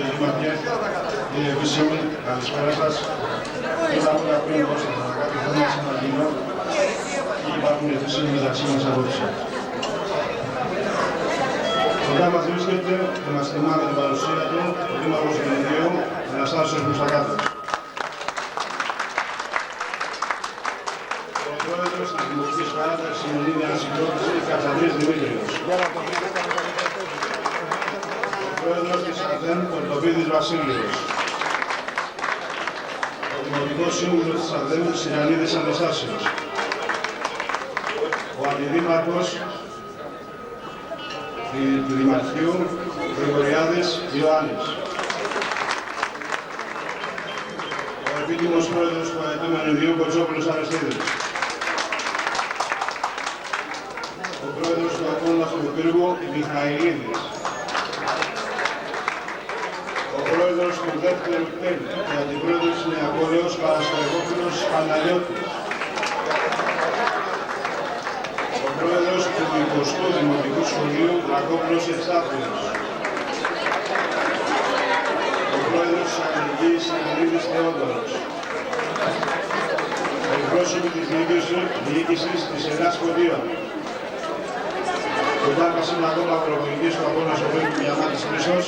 κύριε Δήμαρχε, κύριε Επίσημη, καλησπέρα σας. Πρώτα απ' όλα πριν πω στα κάτι χρόνια ξαναγίνω, υπάρχουν επίσημοι μεταξύ μας απόψε. Κοντά μας βρίσκεται και μας τιμά με την παρουσία του ο Δήμαρχος του Ινδίου, Αναστάσιος Μουστακάτος. Ο Πρόεδρος της Δημοτικής Παράταξης Συνολίδη Ανασυγκρότηση, Κατσαντής Δημήτριος. Ο Πρόεδρος της ΑΘΕΝ, Κορτοπίδης Βασίλειος. Ο Δημοτικός Σύμβουλος της ΑΘΕΝ, Σιρανίδης Αναστάσιος. Ο Αντιδήμαρχος του Δημαρχείου, Γρηγοριάδης Ιωάννης. Ο επίτιμος πρόεδρος του Αετούμενου Ινδίου, Κοτσόπουλος Αριστίδης. Ο πρόεδρος του Ατόμου Αυτοπύργου, Μιχαηλίδης. Ο πρόεδρος του δεύτερου ΤΕΛ και αντιπρόεδρος της Νεαπόλεως, Παρασκευόπουλος Παναγιώτης. Ο πρόεδρος του 20ου Δημοτικού Σχολείου, Λακόπουλος Ευστάθιος. Ο πρόεδρος της Αγγλικής Συνεδρίδης Θεόδωρος. Εκπρόσωποι της διοίκησης της Ελλάς Ποντίων. Κοντά μας είναι ακόμα προπονητής του αγώνα Σοβέλου Διαμάτης Χρήστος.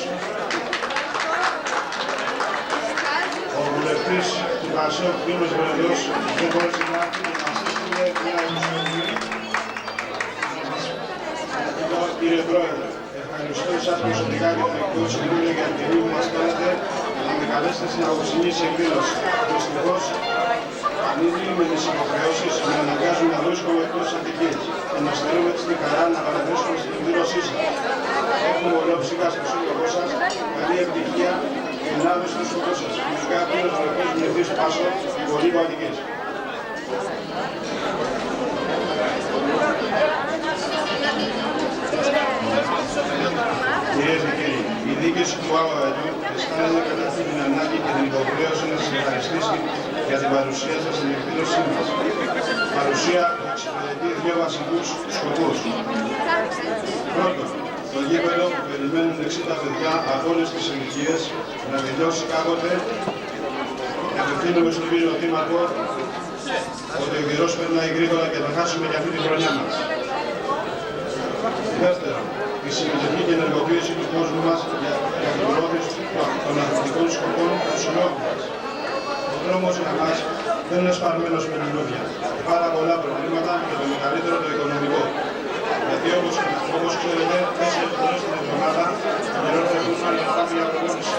Ο βουλευτής του Πασόκ, Δήμος Βελεδός, δεν μπόρεσε να έρθει και μας έστειλε μια επιστολή. Κύριε Πρόεδρε, ευχαριστώ εσάς προσωπικά και το Εθνικό Συμβούλιο για την τιμή που μας κάνετε να με καλέσετε στην απόψινή εκδήλωση. Δυστυχώς, ανήλυοι με τις υποχρεώσεις με αναγκάζουν να βρίσκομαι εκτός της Αττικής και να στερούμε τη χαρά να παραδέσουμε στην εκδήλωσή σας. Έχουμε ολόψυχα στο σύλλογό σας, καλή επιτυχία και λάβει στο σκοπό σας. Φυσικά, κύριος Βουλευτής Βουλευτής Πάσο, Υπουργείου Αττικής. Κυρίες και κύριοι, η διοίκηση του ΑΟΑΕΤΟΥ αισθάνεται καταρχήν την ανάγκη και την υποχρέωση να σας ευχαριστήσει για την παρουσία σας στην εκδήλωσή μας. Παρουσία που εξυπηρετεί δύο βασικούς σκοπούς. Πρώτον, το γήπεδο που περιμένουν 60 παιδιά από όλες τις ηλικίες να τελειώσει κάποτε και απευθύνουμε στον κύριο Δήμαρχο ότι ο καιρός περνάει γρήγορα και θα χάσουμε για αυτή τη χρονιά μας. Δεύτερον, η συμμετοχή και ενεργοποίηση του κόσμου μας για την πρόθεση των αθλητικών σκοπών του συλλόγου μας. Ο δρόμος για μας δεν είναι σπαρμένος με λουλούδια. Πάρα πολλά προβλήματα και το μεγαλύτερο το οικονομικό. Γιατί όπως ξέρετε, 4 φορές την εβδομάδα πληρώνουμε λεφτά για προπόνηση.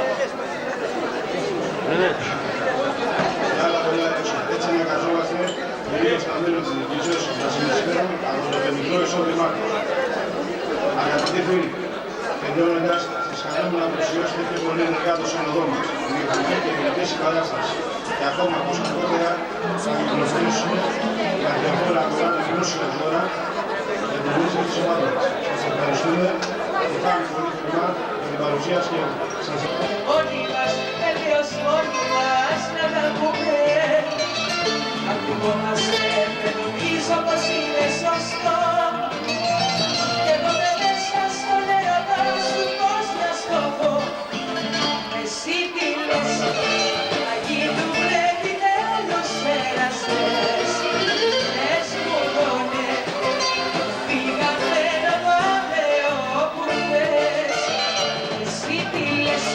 Και άλλα πολλά έξω. Έτσι αναγκαζόμαστε κυρίως στα μέλη της διοικήσεως να συνεισφέρουν από το πενιχρό εισόδημά τους. Αγαπητοί φίλοι, τελειώνοντας, σας καλούμε να προσιώσετε πιο πολύ ενεργά το σύνοδό μας, με υπουργή και υπηρετήσει παράσταση. Και ακόμα πως αργότερα θα κυκλοφορήσουμε για διαφορά αγορά του δημόσια χώρα για την ενίσχυση της ομάδας μας. Σας ευχαριστούμε και πάμε πολύ θερμά για την παρουσία σας και σας ευχαριστούμε. Όλοι μας, τέλειος όλοι μας, να τα πούμε. Ακουγόμαστε, δεν νομίζω πως είναι σωστό. Και εγώ δεν μέσα στον έρωτα σου πώς να στο πω. Εσύ τι λες, να γίνουνε επιτέλους περαστές. Λες μου το ναι, φύγαμε να πάμε όπου θες. Εσύ τι λες,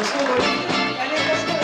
Ευχαριστώ πολύ. Καλή ευχαριστώση.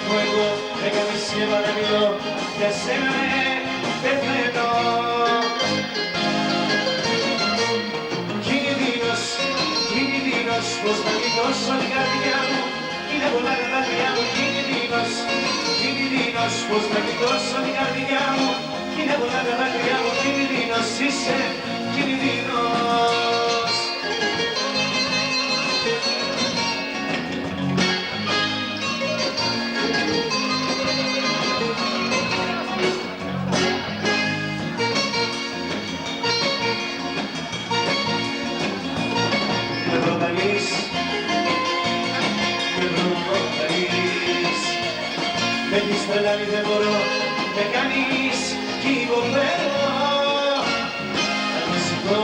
fuego, déjame llevármelo, ya se me freno. Kinidinos, πως να κοιτώσω την καρδιά μου, είναι πολλά τα δάκρυα μου. Κινηδίνος, πως να κοιτώσω την καρδιά μου, είναι πολλά τα δάκρυα μου. Κινηδίνος, είσαι κινηδίνος. Με προταλείς, με έχεις τρελάνει, δεν μπορώ, με κάνεις κι υποφέρω. Ανησυχώ,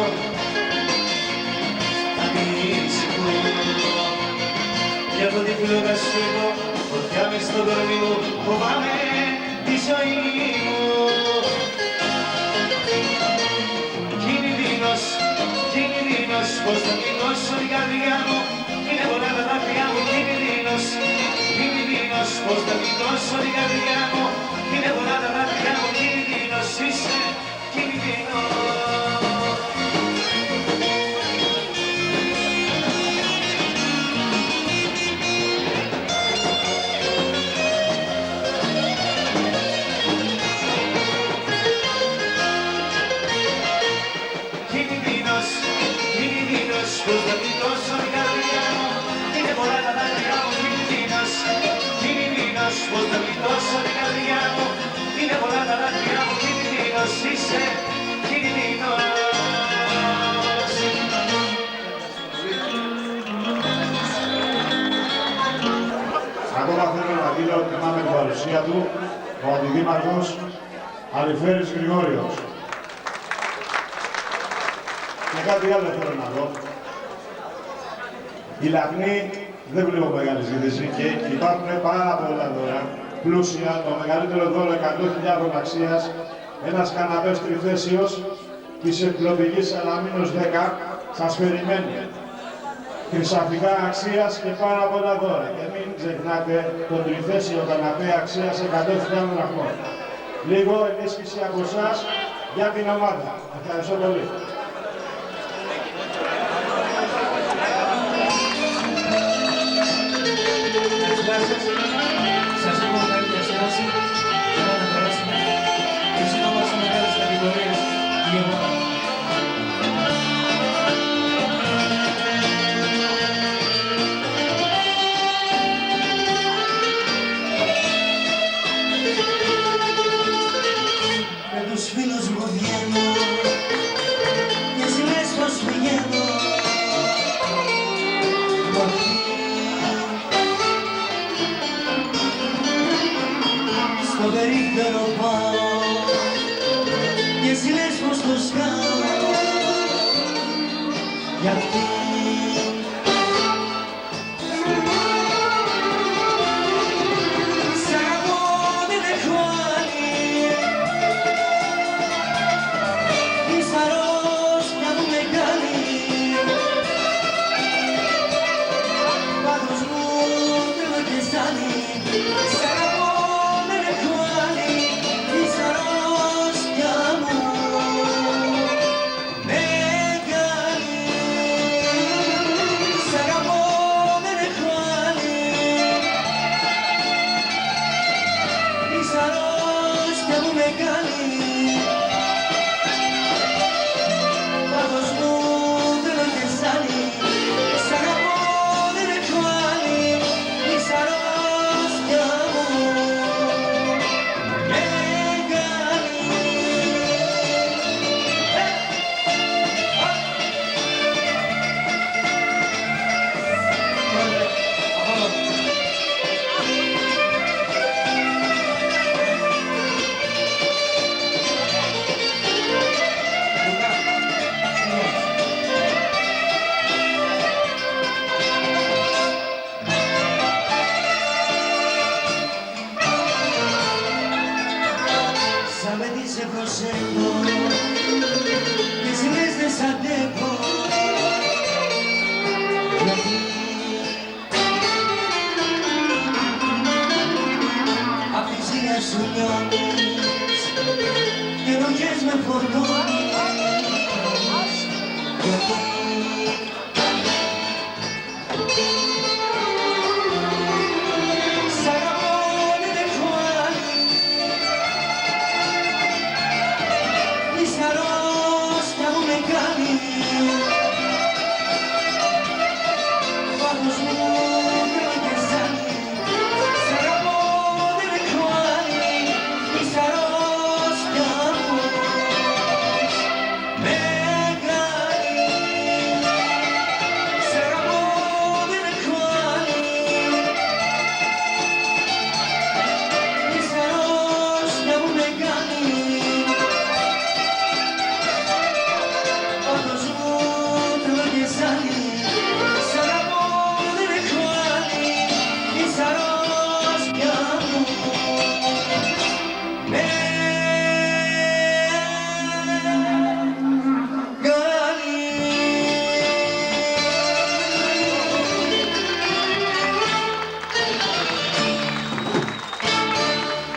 για το τυφλό θα σου έχω, φωτιά μες στο κορμί μου, φοβάμαι τη ζωή μου. Κινηδίνος, πως θα πληγώσω την καρδιά μου, είναι πολλά τα δάκρυα μου. Κινηδίνος, πως θα πληγώσω την καρδιά μου, είναι πολλά τα δάκρυα μου. Κινηδίνος, είσαι κινηδίνος. Πως να πληγώσω την καρδιά μου, είναι πολλά τα δάκρυα μου. Κινηδίνος, πως να πληγώσω την καρδιά μου, είναι πολλά τα δάκρυα μου. Κινηδίνος, είσαι κινηδίνος. Ακόμα θέλω να δίνω τιμά με την παρουσία του ο Αντιδήμαρχος Αλιφέρης Γρηγόριος. Και κάτι άλλο θέλω να δω. Η Λαχνή δεν βλέπω μεγάλη ζήτηση και υπάρχουν πάρα πολλά δώρα. Πλούσια, το μεγαλύτερο δώρο 100.000 αξίας, ένας καναπές τριθέσιος της εκπλωτικής Αλαμίνος 10 σας περιμένει. Χρυσαφικά αξίας και πάρα πολλά δώρα. Και μην ξεχνάτε το τριθέσιο καναπέ αξίας 100.000 δραχμών. Λίγο ενίσχυση από εσάς για την ομάδα. Ευχαριστώ πολύ. Σας έχω καλή διασκέδαση και να περάσουμε και σύντομα σε μεγάλες κατηγορίες η αγώνα. Με τους φίλους μου βγαίνω και εσύ λες πως πηγαίνω. Στο περίπτερο πάω και εσύ λες πως το σκάω. Γιατί σ' αγαπώ δεν έχω άλλη. Είσαι αρρώστια που με κάνει. Πάντως μου θέλω και ζάλει. Σ' αγαπώ δεν έχω άλλη. Είσαι αρρώστια μου με κάνει. Σ' αγαπώ δεν έχω άλλη. Είσαι αρρώστια που με κάνει. Πάντως μου θέλω και ζάλει. Σ' αγαπώ δεν έχω άλλη. Είσαι αρρώστια μου με κάνει. Σαν με τι σε προσέχω και εσύ λες δεν σ' αντέχω. Γιατί σου λιώνεις και ενοχές με φορτώνεις γιατί σ' αγαπώ δεν έχω άλλη μη σ' αρρώστια μου με κάνει πάθος μου τρέμει και ζάνει σ' αγαπώ δεν έχω άλλη μη σ' αρρώστια μου με κάνει σ' αγαπώ δεν έχω άλλη μη σ' αρρώστια μου με κάνει πάθος μου τρέμει και ζάνει σ' αγαπώ δεν έχω άλλη μη σ' αρρώστια μου με κάνει.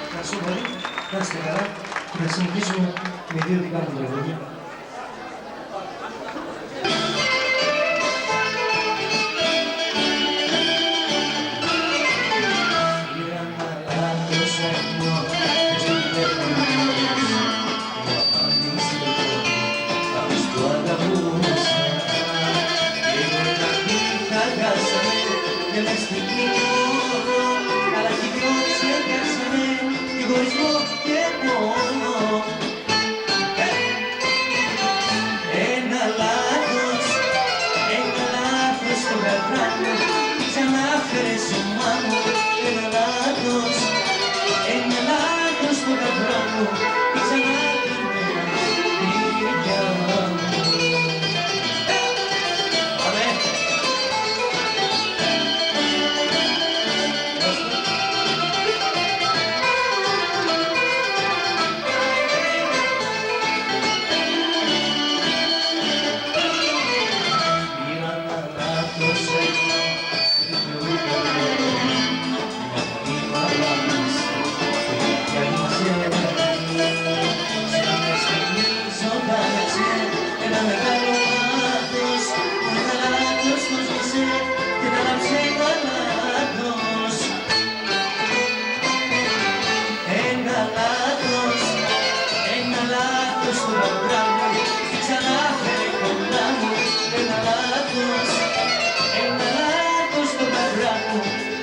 Ευχαριστώ πολύ. Να είστε καλά. Να συνεχίσουμε με δύο δικά μου τραγούδια. Πήρα να λάθος αγνώ και στο τηλέφωνο μου απαντήσει το απ' στο αγαπούσα και εγώ ένα νύχτα χάσαμε και μες στιγμή μόνο αλλά κι οι δυο ξεχάσαμε και χωρισμό και μόνο ένα λάθος στο γραφρά μου ξανά φέρες ομά μου ένα λάθος στο γραφρά μου ξανά φέρες ηλικιά μου. Πάμε! Πήρα να λάθος εγώ δεν θεωρούσα μια μαλάμιση και αλήθεια σε μια στιγμή ζωντάνεψε ένα μεγάλο λάθος ένα λάθος το σβήσε και να λάψε ένα λάθος ένα λάθος στο γαμπρά μου ξανά φέρε κοντά μου ένα λάθος στο γαμπρά μου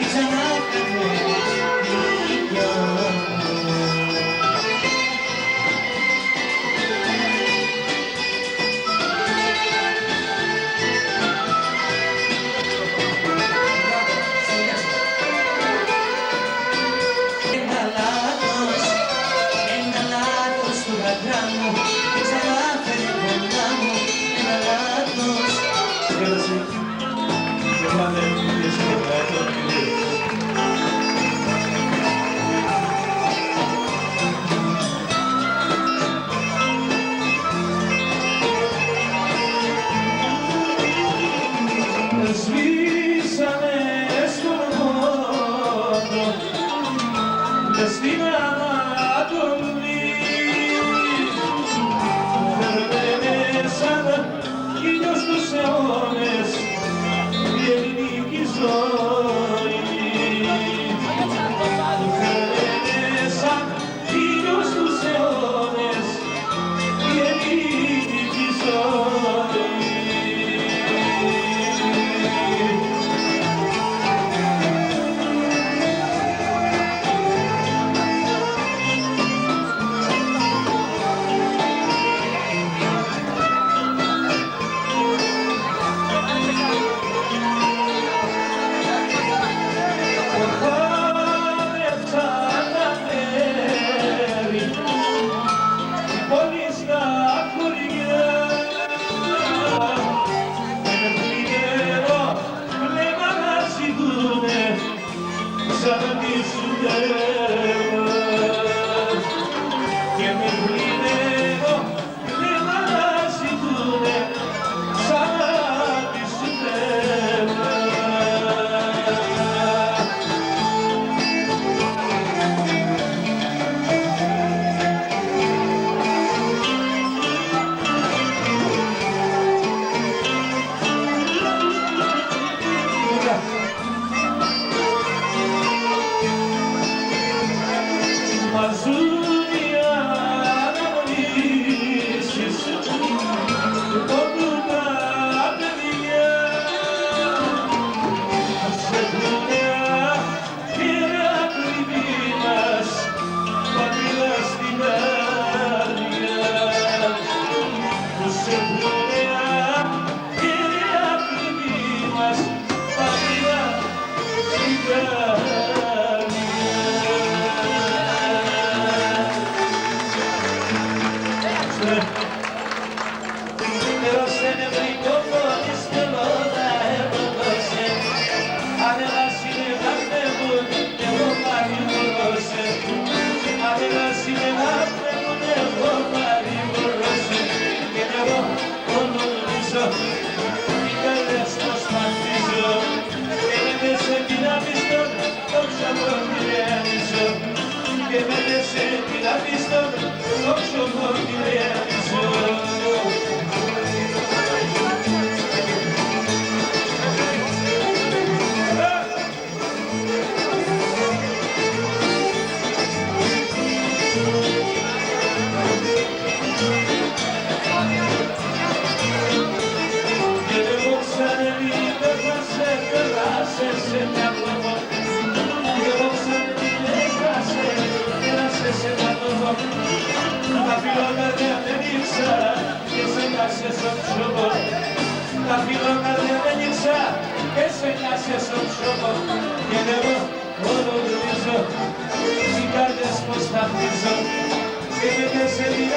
ξανά κάνε ηλικιά μου. Ένα λάθος στο γαμπρά μου ξανά φέρε κοντά μου ένα λάθος. Πέρασε. Και πάνε και στο κάτω κυρίως. Σβήσανε στον χώρο μες στην ανατολή φέρνε σαν ήλιος τους αιώνες η ελληνική ζωή φέρνε σαν ήλιος τους αιώνες η ελληνική ζωή.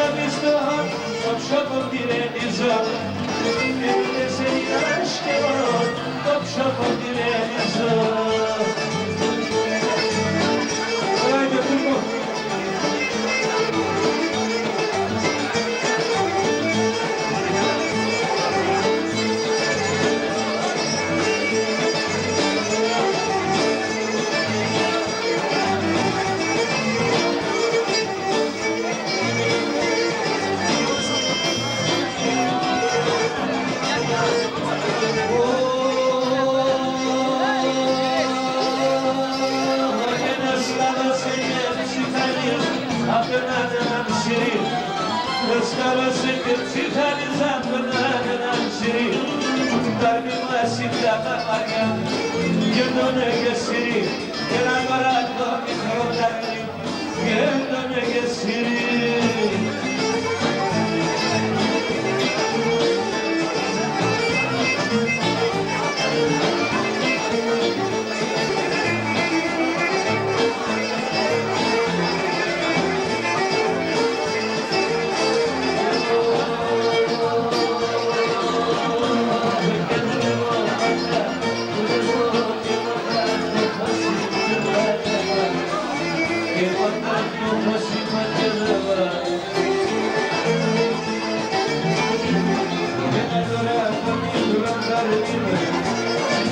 Αγάπηστο το πιο κοντινένιζω και ούτε σε υγρաշκεύω το πιο κοντινένιζω. Άιντε Τούρκο. Σκάλωσε και ψυχάνιζα τον έναν σιρί. Τάρμι μας ήρθα τα μάτια και τον εγεσιρί. Και ένα παράτο μικρό τάρμι και τον εγεσιρί.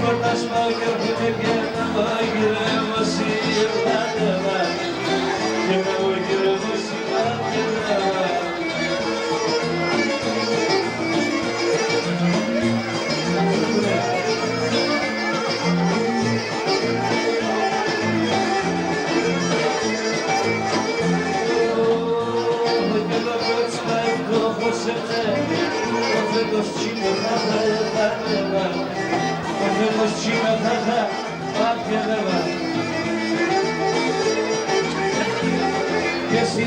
Portas mal que me pierda magiremos y erdadeva que me magiremos y erdadeva και στη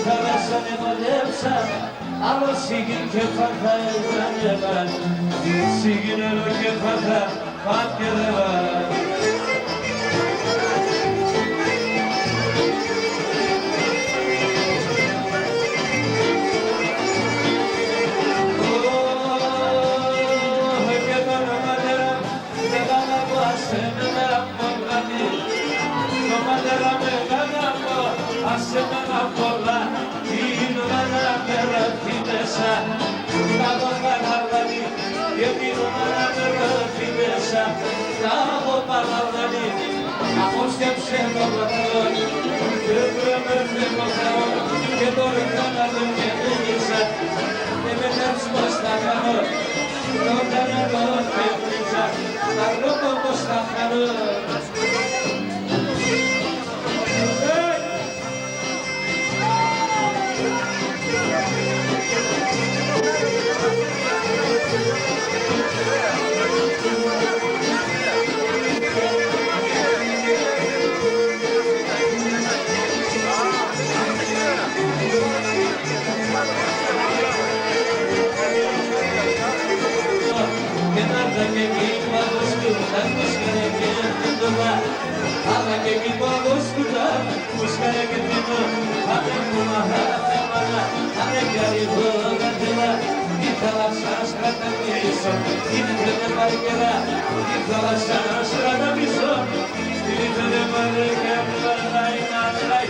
θάλασσα μαλέψα, άλλο σίγιν και φάθα έβρανεύα, σίγιν έλο και φάθα πάτκεδεύα. Άσε με να πολλά, είναι να περάσει μέσα. Να δω παραλαλή, και μείνω να περάσει μέσα. Να δω παραλαλή, απόσκεψε το βαθμό. Και βρέμερθε το Θεό, και το ρεκάνα δεν κεντρίνησα. Και με τέρσμα στα χαρό, όταν εγώ κεντρίνησα. Τα ρόκο στα χαρό. Αλλά και εκεί που αγώσκουτα, που σκάνε και τρίτο, άνε κουμαχά, θέμανα, άνε κι αριθώ γαντελά, η θάλασσας κραταμίσω, είναι τρέπε παρικερά, η θάλασσας κραταμίσω, είναι τρέπε παρικερά, λαϊ, λαϊ, λαϊ.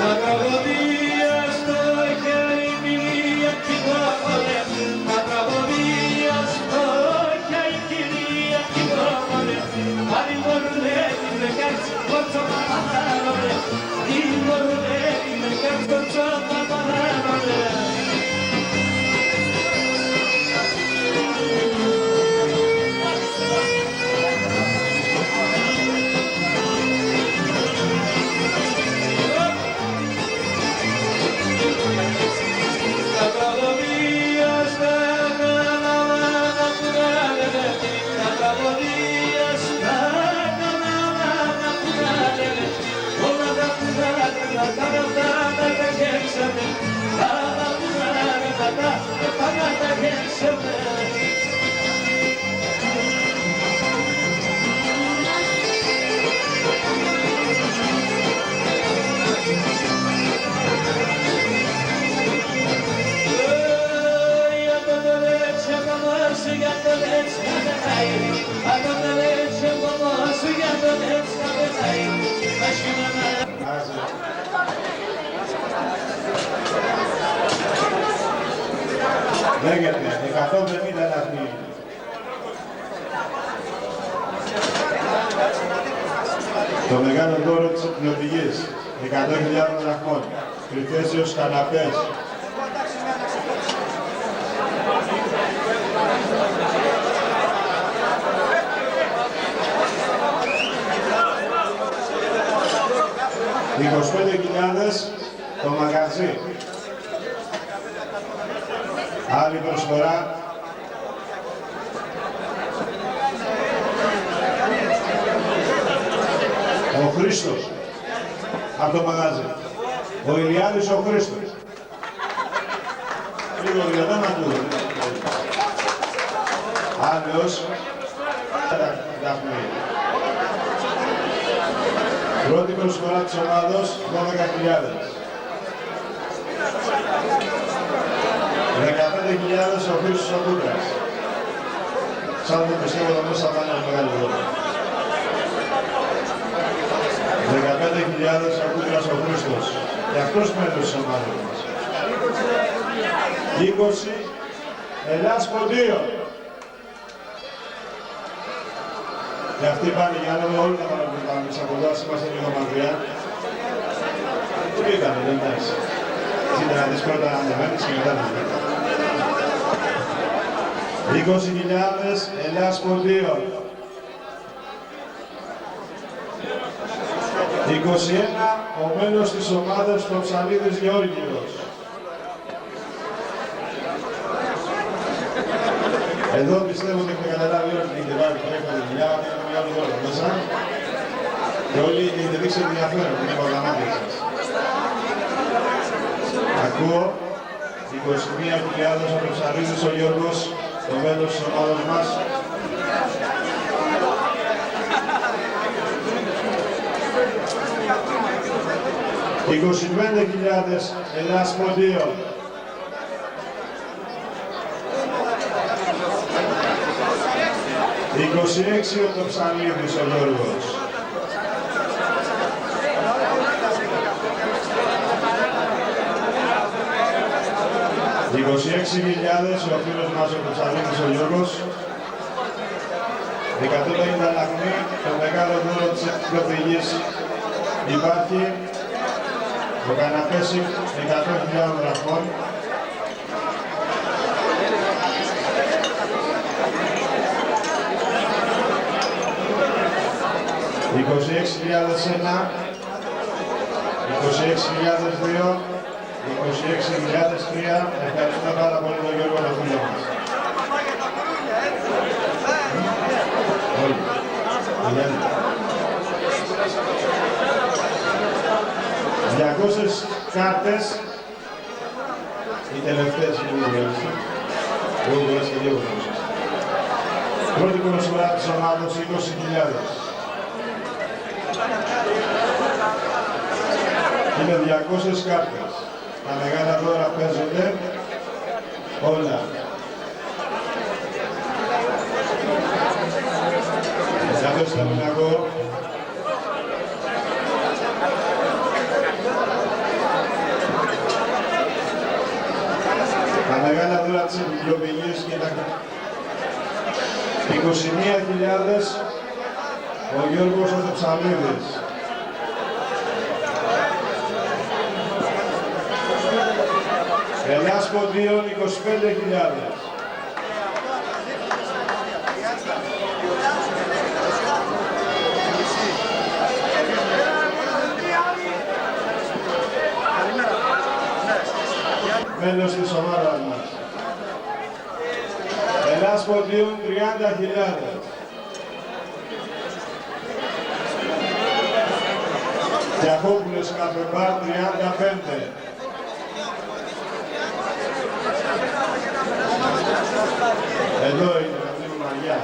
Αγροδί Λέγεται 150 λαχνοί. Το μεγάλο δώρο της επιλογής, 100.000 δραχμών, κρυφθέσεως καναπές. $25.000 το μαγαζί. Άλλη προσφορά. Ο Χρήστος από το μαγάζι. Ο Ηλιάδης ο Χρήστος. Λίγο δυνατά να ακούω. Άλλος. Πρώτη προσφορά της ομάδος 12.000. 15.000 ο Χρήστος ο Κούτρας. Σαν να πιστεύω ότι μέσα θα είναι ένα μεγάλο δώρο. 15.000 ο Κούτρας ο Χρήστος. Και αυτός μέλος της ομάδας μας. 20 Ελλάς Ποντίων. Και αυτοί πάνε για να δω όλοι τα παραπληκτά. Εμείς από εδώ είμαστε λίγο μακριά. Τι πήγανε, δεν εντάξει. Κοίτα να δεις πρώτα να ανεβαίνεις και μετά να δεις. 20.000 Ελλάς Ποντίων. 21 ο μέλος της ομάδας Ψαλίδης Γεώργιος. Εδώ πιστεύω ότι έχετε καταλάβει όλοι την έχετε βάλει το έχετε δουλειά, ότι είναι μεγάλο δώρο μέσα. Και όλοι έχετε δείξει ενδιαφέρον, την έχω τα μάτια σας. Ακούω 21.000 από το Ψαλίδης ο Γιώργος, το μέλος της ομάδας μας. 25.000 Ελλάς Ποντίων. 26 ο Ψαλίδης ο Γιώργος. 26.000 ο φίλος μας ο Ψαλίδης ο Γιώργος. 150 λαχνοί, το μεγάλο δώρο της προφυγής υπάρχει. Το καναπέσι 100.000 δραχμών. 26.001, 26.002, 26.003. Ευχαριστούμε πάρα πολύ τον Γιώργο τον φίλο μας. Όλοι. Γιάννη. 200 κάρτες, οι τελευταίες είναι βγάλισαν. Εγώ βγάλισαν και δύο γνώσεις. Πρώτη προσφορά της ομάδας 20.000. Είναι 200 κάρτες. Τα μεγάλα δώρα παίζονται όλα. Καθώς θα μην ακούω. Τα μεγάλα δώρα της επιπλοπηγής και τα 21.000 ο Γιώργος ο Ψαλίδης. 25.000 Ελλάς Ποντίων 25.000. Μέλος της ομάδας μας. Ελλάς Ποντίων 30.000. Κιαχόπουλος Καφεμπάρ 35. Εδώ είναι αυτή η Μαριά.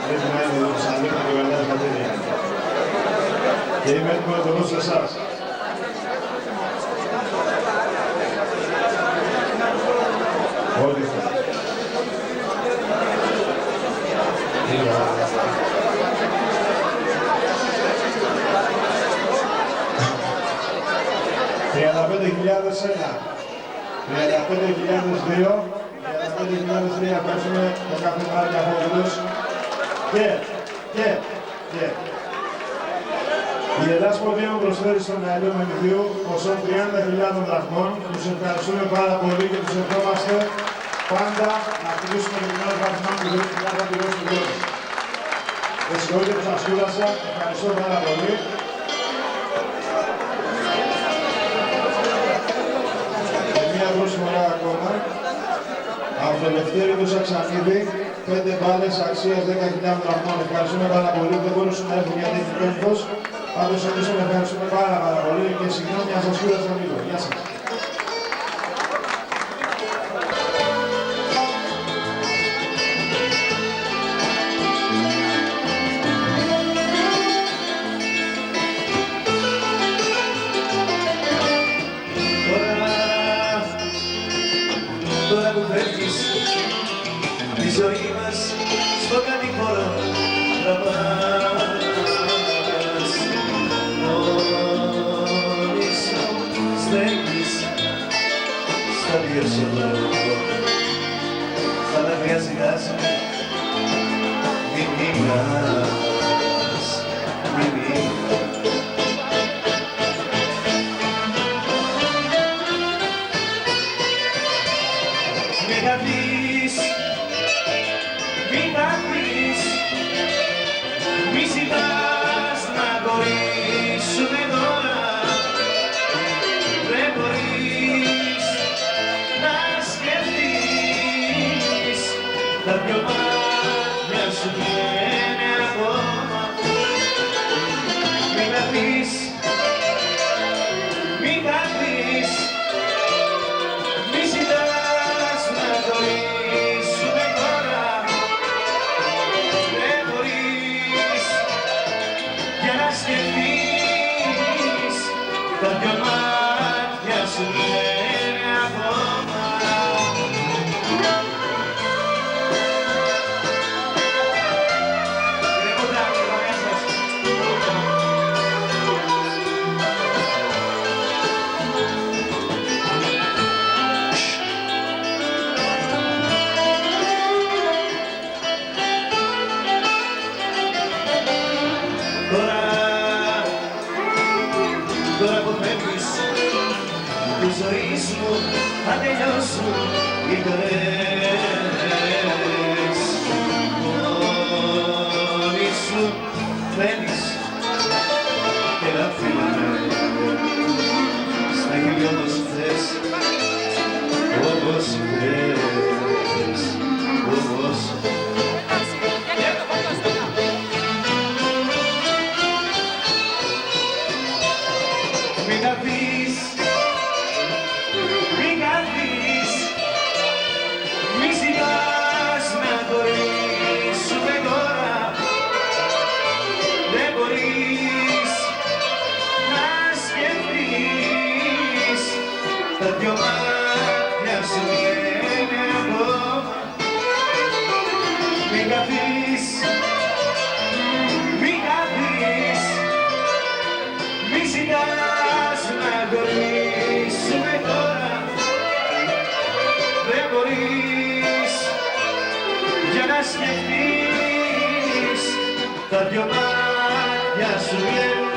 Πρέπει να είναι εδώ σαν δείχνει και βαρδάζει κατήρια. Και είμαι έτοιμο να το δώσω σε εσάς. Ό,τι θέλει. $35.001, $35.002, 2003 παίξουμε το κάθε μάρια Χόβουλος και η Ελλάς Ποδίων προσφέρει στον αέριο Μενιδίου ποσό 30.000 δραχμών. Τους ευχαριστούμε πάρα πολύ και τους ευχόμαστε πάντα να κλείσουμε την άλλη βαθμά που δεν θα πληρώσουν όλους. Με συγχωρείτε που σας κούρασα, ευχαριστώ πάρα πολύ. Και μία προσφορά ακόμα. Από το Λευτέρη του Σαξανίδη, 5 μπάλες αξίας 10.000 δραχμών. Ευχαριστούμε πάρα πολύ. Δεν μπορούσαν να έρθουν γιατί έχει πένθος. Πάντως εμείς ευχαριστούμε πάρα πολύ και συγγνώμη αν σας κούρασα λίγο. Γεια σας. Τώρα που φεύγεις, τη ζωή μας στο κατηφόρο θα πας. Μόνη σου στέκεις στα δύο σου λόγω. Θα τα βγάζεις, μην μιλάς, μην μιλάς. Μην τα πεις, μην τα πεις, μη ζητάς να χωρίσουμε τώρα. Δεν μπορείς να σκεφτείς, τα δυο μάτια σου λένε ακόμα. Μην τα πεις, μην τα πεις, μη ζητάς να χωρίσουμε τώρα. Δεν μπορείς για να σκεφτείς, τα δυο μάτια σου λένε ακόμα. Τώρα που φεύγεις, τη ζωή σου θα τελειώσουν οι δωρεές. Μόνη σου θέλεις και να φύγουμε στα χείλη όπως θες, όπως θες, όπως μην τα πεις, μην τα πεις, μη ζητάς να χωρίσουμε τώρα. Δεν μπορείς να σκεφτείς, τα δυο μάτια σου λένε ακόμα. Μην τα πεις, μην τα πεις, μη ζητάς να χωρίσουμε τώρα. Δεν μπορείς για να σκεφτείς, τα δυο μάτια σου λένε